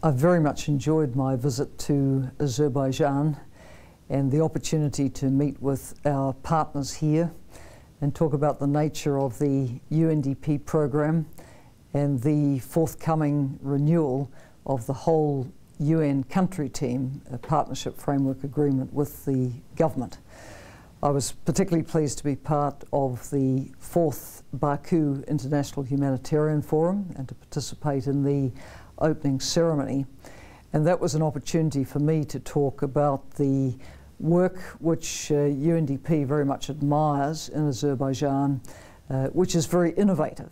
I've very much enjoyed my visit to Azerbaijan and the opportunity to meet with our partners here and talk about the nature of the UNDP program and the forthcoming renewal of the whole UN country team, a partnership framework agreement with the government. I was particularly pleased to be part of the 4th Baku International Humanitarian Forum and to participate in the opening ceremony. And that was an opportunity for me to talk about the work which UNDP very much admires in Azerbaijan, which is very innovative,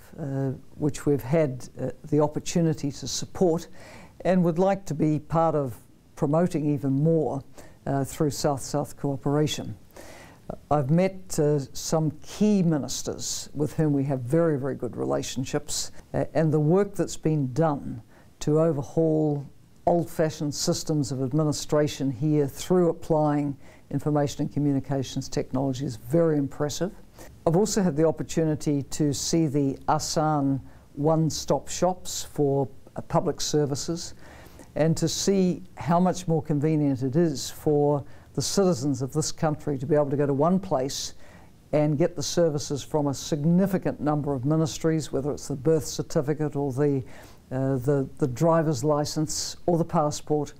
which we've had the opportunity to support and would like to be part of promoting even more through South-South cooperation. I've met some key ministers with whom we have very, very good relationships, and the work that's been done to overhaul old-fashioned systems of administration here through applying information and communications technology is very impressive. I've also had the opportunity to see the ASEAN one-stop shops for public services and to see how much more convenient it is for the citizens of this country to be able to go to one place and get the services from a significant number of ministries, whether it's the birth certificate or the driver's license or the passport,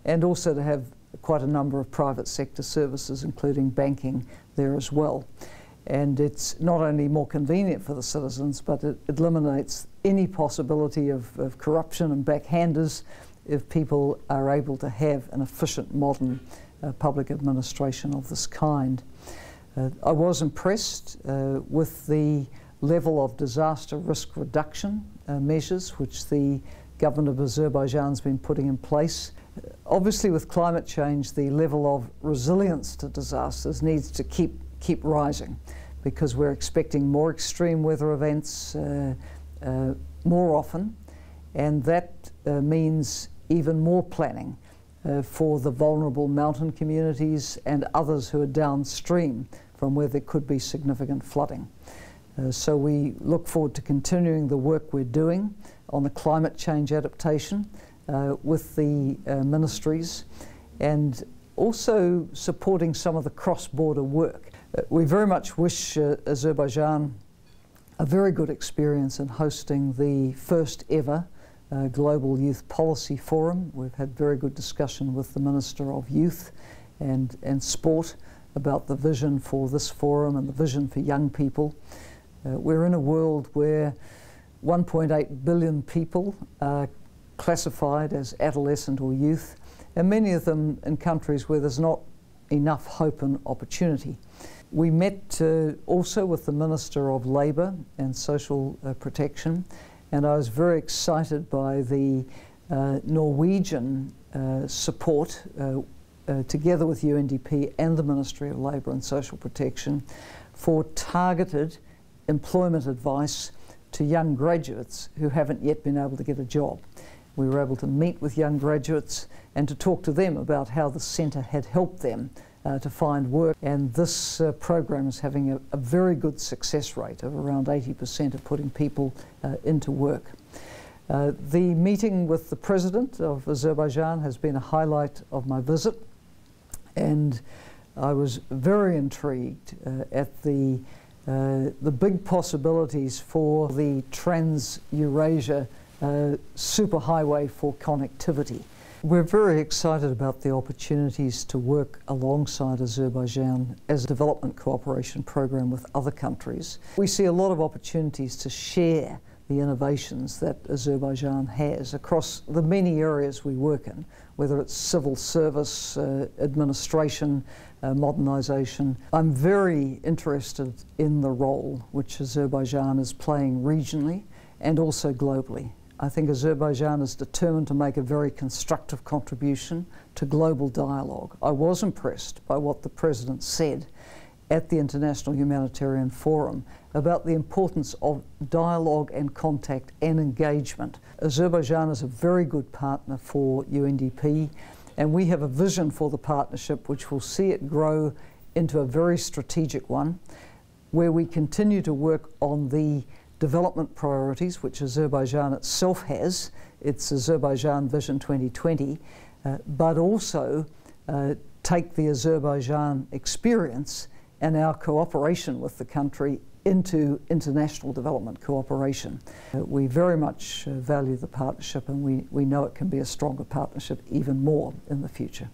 and also to have quite a number of private sector services, including banking there as well. And it's not only more convenient for the citizens, but it eliminates any possibility of corruption and backhanders if people are able to have an efficient, modern public administration of this kind. I was impressed with the level of disaster risk reduction measures which the government of Azerbaijan's been putting in place. Obviously, with climate change, the level of resilience to disasters needs to keep rising, because we're expecting more extreme weather events more often, and that means even more planning for the vulnerable mountain communities and others who are downstream from where there could be significant flooding. So we look forward to continuing the work we're doing on the climate change adaptation with the ministries, and also supporting some of the cross-border work. We very much wish Azerbaijan a very good experience in hosting the first ever Global Youth Policy Forum. We've had very good discussion with the Minister of Youth and Sport about the vision for this forum and the vision for young people. We're in a world where 1.8 billion people are classified as adolescent or youth, and many of them in countries where there's not enough hope and opportunity. We met also with the Minister of Labour and Social Protection, and I was very excited by the Norwegian support together with UNDP and the Ministry of Labour and Social Protection for targeted employment advice to young graduates who haven't yet been able to get a job. We were able to meet with young graduates and to talk to them about how the centre had helped them to find work, and this program is having a very good success rate of around 80% of putting people into work. The meeting with the President of Azerbaijan has been a highlight of my visit, and I was very intrigued at the big possibilities for the Trans-Eurasia superhighway for connectivity. We're very excited about the opportunities to work alongside Azerbaijan as a development cooperation program with other countries. We see a lot of opportunities to share the innovations that Azerbaijan has across the many areas we work in, whether it's civil service, administration, modernisation. I'm very interested in the role which Azerbaijan is playing regionally and also globally. I think Azerbaijan is determined to make a very constructive contribution to global dialogue. I was impressed by what the President said at the International Humanitarian Forum about the importance of dialogue and contact and engagement. Azerbaijan is a very good partner for UNDP, and we have a vision for the partnership which will see it grow into a very strategic one, where we continue to work on the development priorities, which Azerbaijan itself has, its Azerbaijan Vision 2020, but also take the Azerbaijan experience and our cooperation with the country into international development cooperation. We very much value the partnership, and we know it can be a stronger partnership even more in the future.